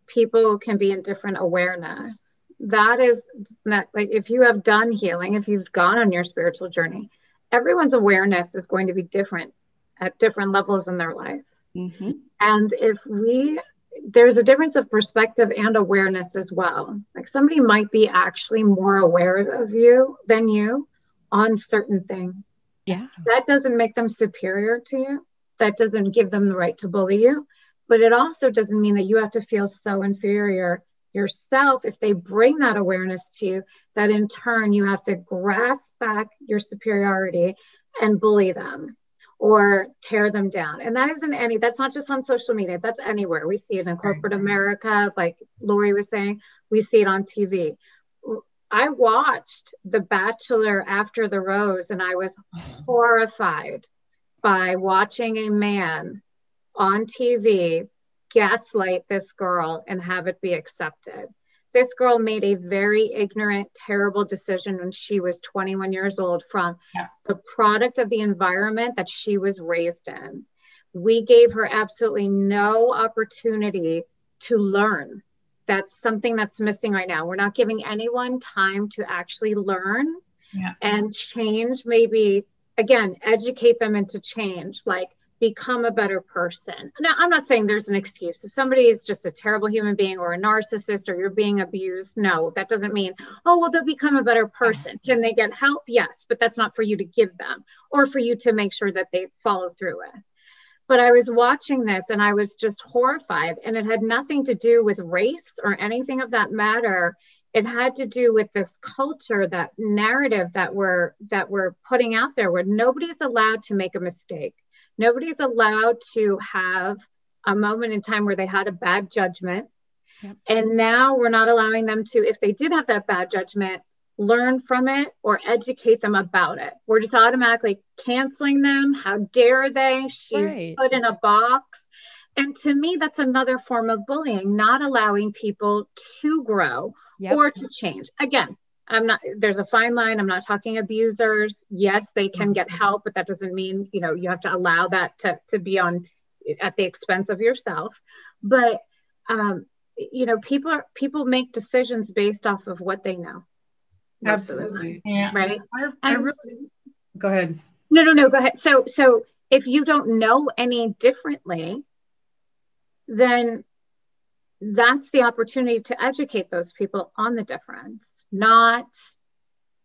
Speaker 5: people can be in different awareness, that is not if you have done healing, if you've gone on your spiritual journey, everyone's awareness is going to be different at different levels in their life.
Speaker 3: Mm-hmm.
Speaker 5: And there's a difference of perspective and awareness as well. Somebody might be actually more aware of you than you on certain things.
Speaker 6: Yeah.
Speaker 5: That doesn't make them superior to you. That doesn't give them the right to bully you. But it also doesn't mean that you have to feel so inferior yourself if they bring that awareness to you, that in turn you have to grasp back your superiority and bully them or tear them down. And that's not just on social media, that's anywhere. We see it in corporate America, like Lori was saying, we see it on TV. I watched The Bachelor After the Rose, and I was horrified by watching a man on TV gaslight this girl and have it be accepted. This girl made a very ignorant, terrible decision when she was 21 years old from the product of the environment that she was raised in. We gave her absolutely no opportunity to learn. That's something that's missing right now. We're not giving anyone time to actually learn and change. Maybe, again, educate them into change, like become a better person. Now, I'm not saying there's an excuse. If somebody is just a terrible human being or a narcissist or you're being abused, no, that doesn't mean, oh, well, they'll become a better person. Can they get help? Yes, but that's not for you to give them or for you to make sure that they follow through with. But I was watching this and I was just horrified, and it had nothing to do with race or anything of that matter. It had to do with this culture, that narrative that we're putting out there, where nobody's allowed to make a mistake. Nobody's allowed to have a moment in time where they had a bad judgment. Yep. And now we're not allowing them to, if they did have that bad judgment, learn from it or educate them about it. We're just automatically canceling them. How dare they? She's put in a box. And to me, that's another form of bullying, not allowing people to grow or to change. Again, there's a fine line. I'm not talking abusers. Yes, they can get help, but that doesn't mean, you have to allow that to be at the expense of yourself. But, people make decisions based off of what they know.
Speaker 1: Absolutely.
Speaker 5: Yeah. Right.
Speaker 1: Go ahead.
Speaker 5: No, go ahead. So if you don't know any differently, then that's the opportunity to educate those people on the difference, not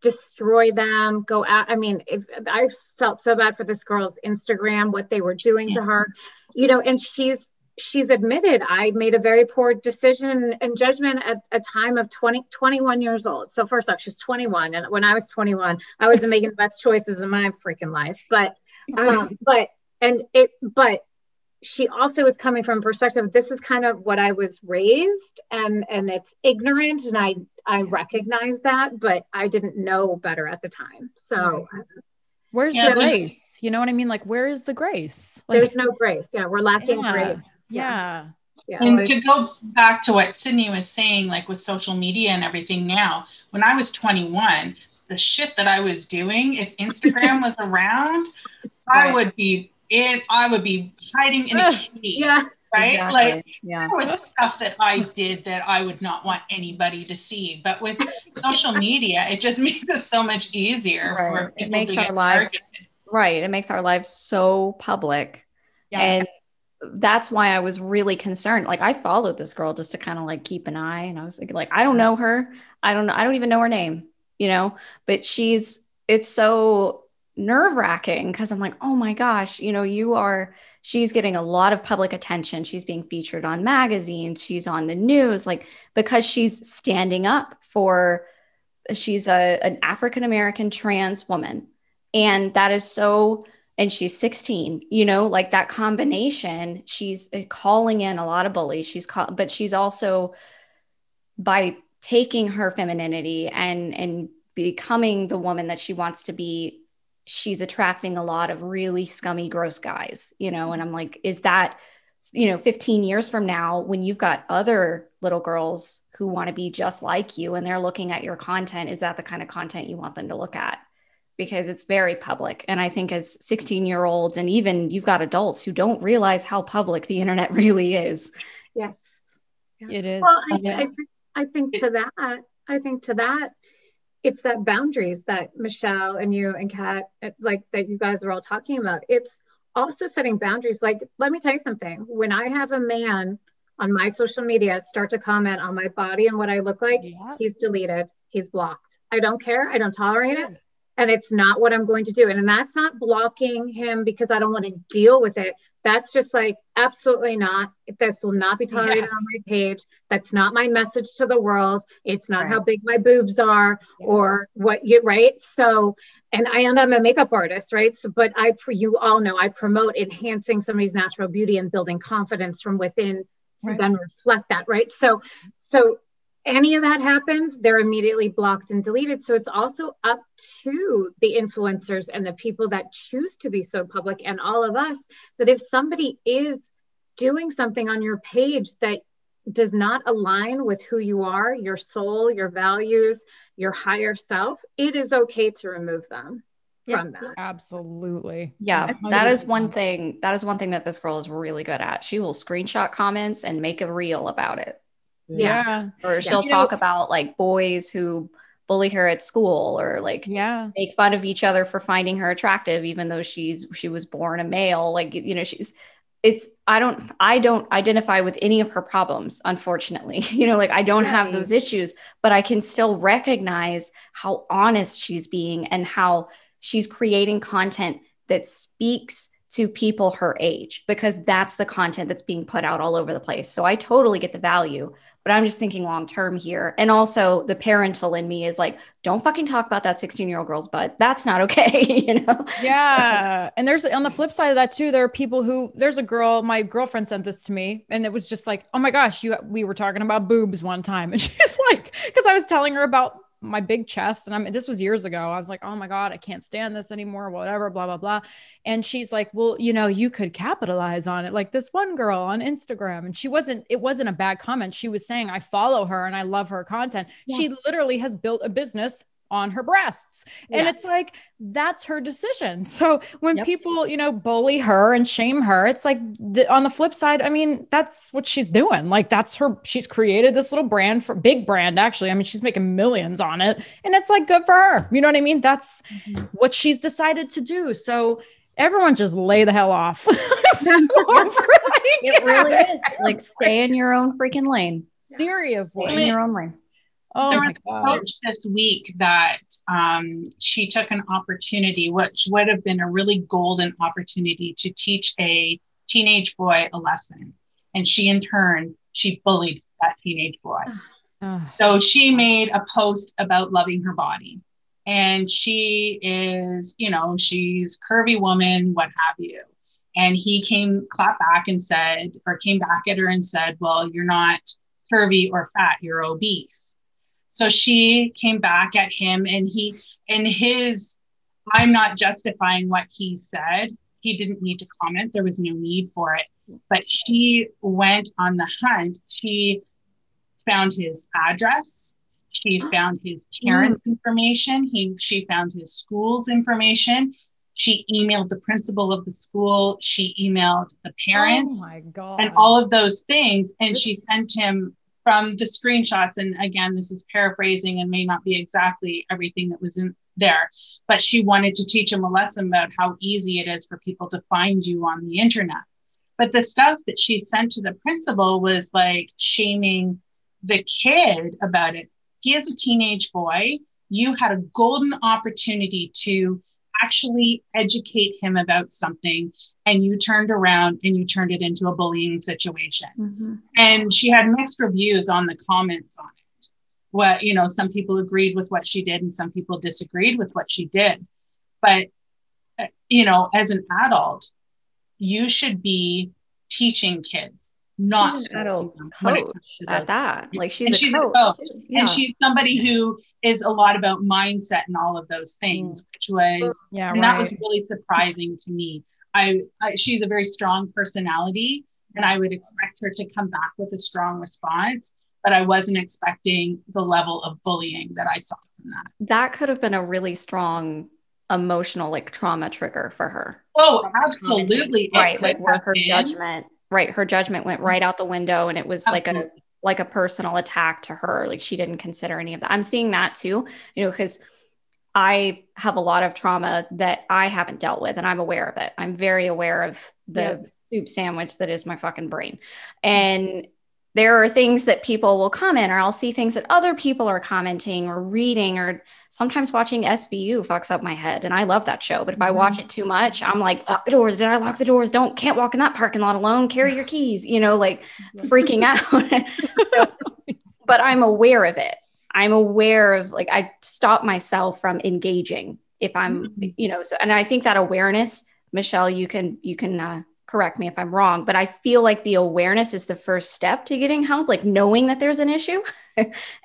Speaker 5: destroy them, go out. I mean, I felt so bad for this girl's Instagram, what they were doing to her, and she's admitted, I made a very poor decision and judgment at a time of 21 years old. So first off, she's 21. And when I was 21, I wasn't making the best choices in my freaking life. But she also was coming from a perspective, this is kind of what I was raised, and it's ignorant. And I recognize that, but I didn't know better at the time. So
Speaker 6: where's the grace? You know what I mean? Like, where is the grace?
Speaker 5: There's no grace. Yeah. We're lacking grace.
Speaker 6: Yeah.
Speaker 4: And to go back to what Sydney was saying, like with social media and everything now, when I was 21, the shit that I was doing, if Instagram was around, I would be hiding in a cave.
Speaker 5: Yeah.
Speaker 4: Right?
Speaker 3: Exactly.
Speaker 4: Like there was stuff that I did that I would not want anybody to see. But with social media, it just makes it so much easier for people
Speaker 3: it makes
Speaker 4: to
Speaker 3: our lives
Speaker 4: targeted.
Speaker 3: It makes our lives so public. And that's why I was really concerned. Like, I followed this girl just to kind of like keep an eye, and I was like, I don't know her. I don't even know her name, but it's so nerve-wracking because I'm like, oh my gosh, she's getting a lot of public attention. She's being featured on magazines. She's on the news, like, because she's standing up she's an African-American trans woman. And that is and she's 16, like that combination, she's calling in a lot of bullies. But she's also, by taking her femininity and becoming the woman that she wants to be, she's attracting a lot of really scummy, gross guys, and I'm like, is that, 15 years from now, when you've got other little girls who want to be just like you and they're looking at your content, is that the kind of content you want them to look at? Because it's very public. And I think as 16-year-olds, and even you've got adults who don't realize how public the internet really is.
Speaker 5: Yes.
Speaker 6: It is.
Speaker 5: Well, I think to that, it's that boundaries that Michelle and you and Kat, like that you guys are all talking about. It's also setting boundaries. Like, let me tell you something. When I have a man on my social media start to comment on my body and what I look like, he's deleted, he's blocked. I don't care. I don't tolerate it. And it's not what I'm going to do. And that's not blocking him because I don't want to deal with it. That's just like, absolutely not. This will not be tolerated on my page. That's not my message to the world. It's not how big my boobs are or what right. So, and I'm a makeup artist, right? So, but you all know, I promote enhancing somebody's natural beauty and building confidence from within to then reflect that, right? So any of that happens, they're immediately blocked and deleted. So it's also up to the influencers and the people that choose to be so public, and all of us, that if somebody is doing something on your page that does not align with who you are, your soul, your values, your higher self, it is okay to remove them from that.
Speaker 6: Absolutely.
Speaker 3: Yeah,
Speaker 6: 100%.
Speaker 3: that is one thing. That is one thing that this girl is really good at. She will screenshot comments and make a reel about it.
Speaker 6: Yeah.
Speaker 3: Or she'll talk about like boys who bully her at school, or like make fun of each other for finding her attractive, even though she was born a male. Like, you know, I don't identify with any of her problems, unfortunately. You know, like I don't have those issues, but I can still recognize how honest she's being and how she's creating content that speaks to people her age, because that's the content that's being put out all over the place. So I totally get the value, but I'm just thinking long term here. And also the parental in me is like, don't fucking talk about that 16-year-old girl's butt. That's not okay, you know?
Speaker 6: Yeah. So. And there's, on the flip side of that too, there are people who, there's a girl, my girlfriend sent this to me, and it was just like, oh my gosh, we were talking about boobs one time. And she's like, because I was telling her about my big chest, and this was years ago. I was like, oh my God, I can't stand this anymore, whatever, blah, blah, blah. And she's like, well, you know, you could capitalize on it. Like this one girl on Instagram, and it wasn't a bad comment. She was saying, I follow her and I love her content. Yeah. She literally has built a business on her breasts. And it's like, that's her decision. So when people, you know, bully her and shame her, it's like on the flip side, I mean, that's what she's doing. Like she's created this little brand, for big brand, actually. I mean, she's making millions on it, and it's like, good for her. You know what I mean? That's what she's decided to do. So everyone just lay the hell off.
Speaker 3: It really is. Like, stay in your own freaking lane.
Speaker 6: Seriously.
Speaker 3: Stay in your own lane.
Speaker 6: Oh,
Speaker 4: there was a coach this week that she took an opportunity, which would have been a really golden opportunity, to teach a teenage boy a lesson. And she, in turn, she bullied that teenage boy. So she made a post about loving her body. And she is, you know, she's curvy woman, what have you. And he clapped back and said, or came back at her and said, well, you're not curvy or fat, you're obese. So she came back at him, and I'm not justifying what he said. He didn't need to comment. There was no need for it. But she went on the hunt. She found his address. She found his parents' information. She found his school's information. She emailed the principal of the school. She emailed the parents.
Speaker 6: Oh my God.
Speaker 4: And all of those things. And she sent him, from the screenshots, and again, this is paraphrasing and may not be exactly everything that was in there, but she wanted to teach him a lesson about how easy it is for people to find you on the internet. But the stuff that she sent to the principal was like shaming the kid about it. He is a teenage boy. You had a golden opportunity to actually educate him about something, and you turned around and you turned it into a bullying situation. And she had mixed reviews on the comments on it. Well, you know, some people agreed with what she did and some people disagreed with what she did. But, you know, as an adult, you should be teaching kids, not
Speaker 3: she's an adult coach at that. Like, she's a coach.
Speaker 4: And she's somebody who is a lot about mindset and all of those things, which was, that was really surprising to me. She's a very strong personality, and I would expect her to come back with a strong response, but I wasn't expecting the level of bullying that I saw from that.
Speaker 3: That could have been a really strong emotional, like, trauma trigger for her.
Speaker 4: Oh, absolutely.
Speaker 3: Right. Like, where her judgment went right out the window, and it was like a personal attack to her. Like, she didn't consider any of that. I'm seeing that too, you know, because I have a lot of trauma that I haven't dealt with, and I'm aware of it. I'm very aware of the soup sandwich that is my fucking brain. And there are things that people will comment, or I'll see things that other people are commenting or reading, or sometimes watching SVU fucks up my head. And I love that show. But if I watch it too much, I'm like, lock the doors. Did I lock the doors? Can't walk in that parking lot alone. Carry your keys, you know, like freaking out. But I'm aware of it. I'm aware of, like, I stop myself from engaging if I'm, you know, so, and I think that awareness, Michelle, you can correct me if I'm wrong, but I feel like the awareness is the first step to getting help, like knowing that there's an issue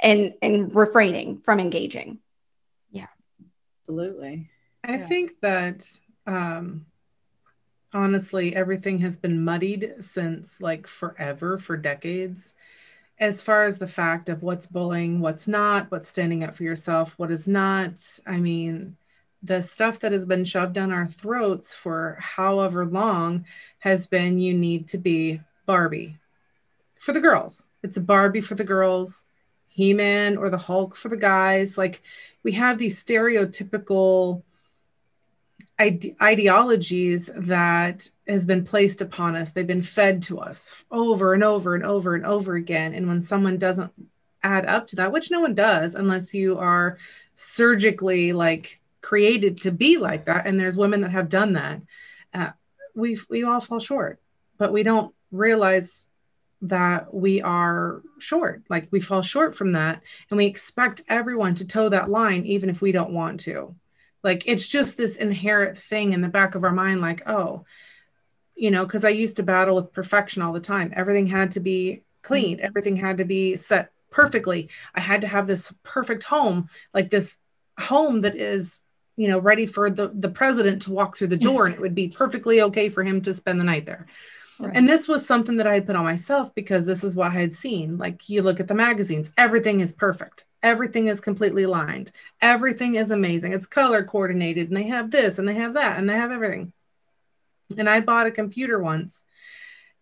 Speaker 3: and refraining from engaging.
Speaker 7: Yeah, absolutely.
Speaker 1: I think that, honestly, everything has been muddied since, like, forever, for decades. as far as the fact of what's bullying, what's not, what's standing up for yourself, what is not, I mean, the stuff that has been shoved down our throats for however long has been, you need to be Barbie for the girls. It's a Barbie for the girls, He-Man or the Hulk for the guys. Like, we have these stereotypical ideologies that has been placed upon us. They've been fed to us over and over and over and over again. And when someone doesn't add up to that, which no one does unless you are surgically like created to be like that, and there's women that have done that, we all fall short, but we don't realize that we are short. Like, we fall short from that, and we expect everyone to toe that line even if we don't want to. Like, it's just this inherent thing in the back of our mind, like, oh, you know, because I used to battle with perfection all the time. Everything had to be cleaned. Everything had to be set perfectly. I had to have this perfect home, like this home that is, you know, ready for the president to walk through the door, and it would be perfectly okay for him to spend the night there. Right. And this was something that I had put on myself because this is what I had seen. Like, you look at the magazines, everything is perfect. Everything is completely lined. Everything is amazing. It's color coordinated, and they have this and they have that and they have everything. And I bought a computer once,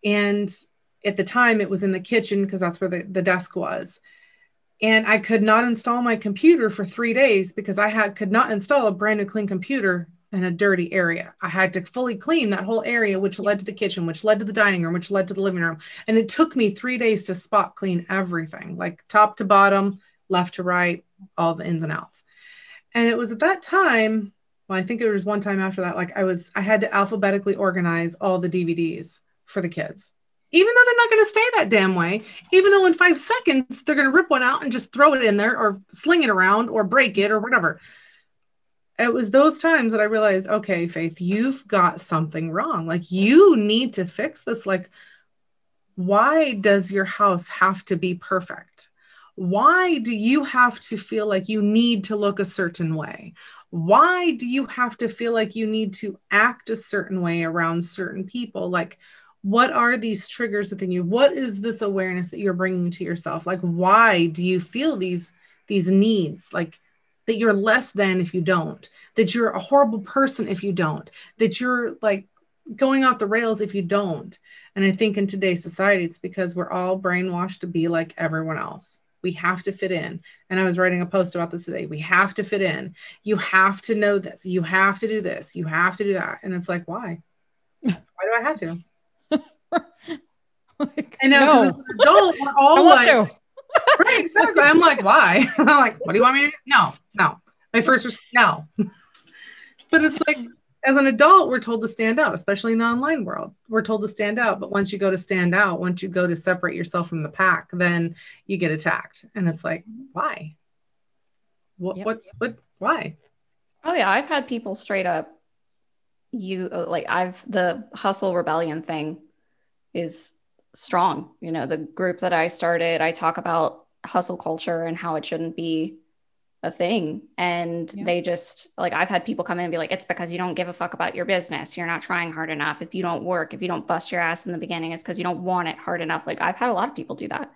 Speaker 1: and at the time it was in the kitchen because that's where the desk was. And I could not install my computer for 3 days because could not install a brand new clean computer in a dirty area. I had to fully clean that whole area, which led to the kitchen, which led to the dining room, which led to the living room. And it took me 3 days to spot clean everything, like top to bottom, left to right, all the ins and outs. And it was at that time, well, I think it was one time after that, like I had to alphabetically organize all the DVDs for the kids, even though they're not going to stay that damn way, even though in 5 seconds, they're going to rip one out and just throw it in there or sling it around or break it or whatever. It was those times that I realized, okay, Faith, you've got something wrong. Like, you need to fix this. Like, why does your house have to be perfect? Why do you have to feel like you need to look a certain way? Why do you have to feel like you need to act a certain way around certain people? Like, what are these triggers within you? What is this awareness that you're bringing to yourself? Like, why do you feel these needs? Like, that you're less than if you don't, that you're a horrible person if you don't, that you're like going off the rails if you don't. And I think in today's society, it's because we're all brainwashed to be like everyone else. We have to fit in. And I was writing a post about this today. We have to fit in. You have to know this. You have to do this. You have to do that. And it's like, why? Why do I have to?
Speaker 6: Like,
Speaker 1: I know, because as an adult, we're all like, right, exactly. I'm like, why? I'm like, what do you want me to do? No. My first response, no. But it's like, as an adult, we're told to stand out, especially in the online world. We're told to stand out. But once you go to stand out, once you go to separate yourself from the pack, then you get attacked. And it's like, why? What, why?
Speaker 3: Oh yeah. I've had people straight up, the hustle rebellion thing is strong. You know, the group that I started, I talk about hustle culture and how it shouldn't be a thing. And they just, like, I've had people come in and be like, it's because you don't give a fuck about your business. You're not trying hard enough. If you don't work, if you don't bust your ass in the beginning, it's because you don't want it hard enough. Like, I've had a lot of people do that.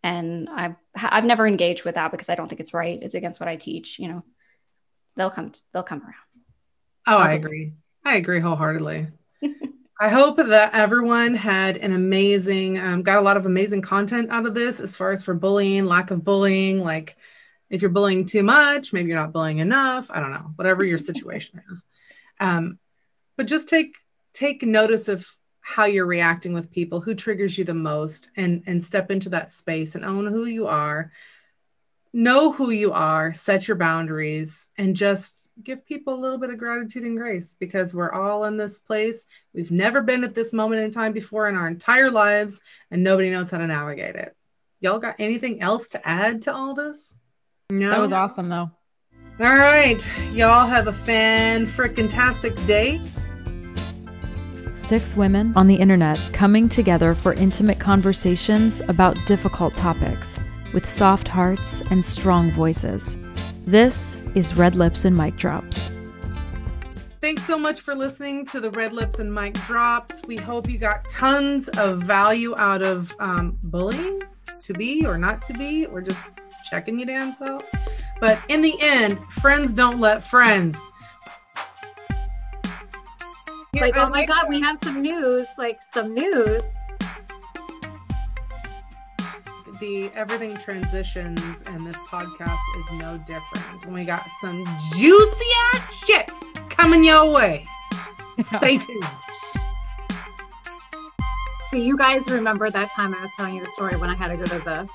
Speaker 3: And I've never engaged with that because I don't think it's right. It's against what I teach. You know, they'll come around.
Speaker 1: Oh, I agree wholeheartedly. I hope that everyone had an amazing, got a lot of amazing content out of this as far as for bullying, lack of bullying. Like, if you're bullying too much, maybe you're not bullying enough. I don't know, whatever your situation is. But just take notice of how you're reacting with people, who triggers you the most, and step into that space and own who you are. Know who you are, set your boundaries, and just give people a little bit of gratitude and grace, because we're all in this place. We've never been at this moment in time before in our entire lives, and nobody knows how to navigate it. Y'all got anything else to add to all this? No?
Speaker 6: That was awesome, though.
Speaker 1: All right. Y'all have a fan-frickin-tastic day.
Speaker 2: 6 women on the internet coming together for intimate conversations about difficult topics with soft hearts and strong voices. This is Red Lips and Mic Drops.
Speaker 1: Thanks so much for listening to the Red Lips and Mic Drops. We hope you got tons of value out of bullying. to be or not to be, or just checking your damn self. But in the end, friends don't let friends.
Speaker 5: Like, oh my God, we have some news,
Speaker 1: Everything transitions, and this podcast is no different. And we got some juicy ass shit coming your way. Stay tuned.
Speaker 5: So you guys remember that time I was telling you the story when I had to go to the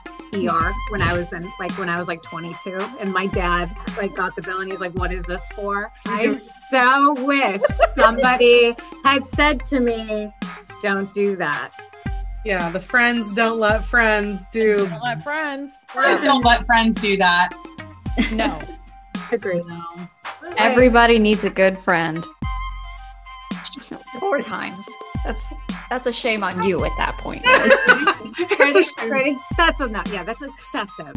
Speaker 5: ER when I was 22, and my dad got the bill and he's like, "What is this for?" I so wish somebody had said to me, "Don't do that."
Speaker 1: Yeah, the friends don't let friends do.
Speaker 6: Don't let friends.
Speaker 4: Friends don't let friends do that.
Speaker 6: No.
Speaker 5: Agree.
Speaker 1: No.
Speaker 3: Everybody needs a good friend. 4 times. That's a shame on you at that point.
Speaker 5: Ready? That's enough. Yeah, that's excessive.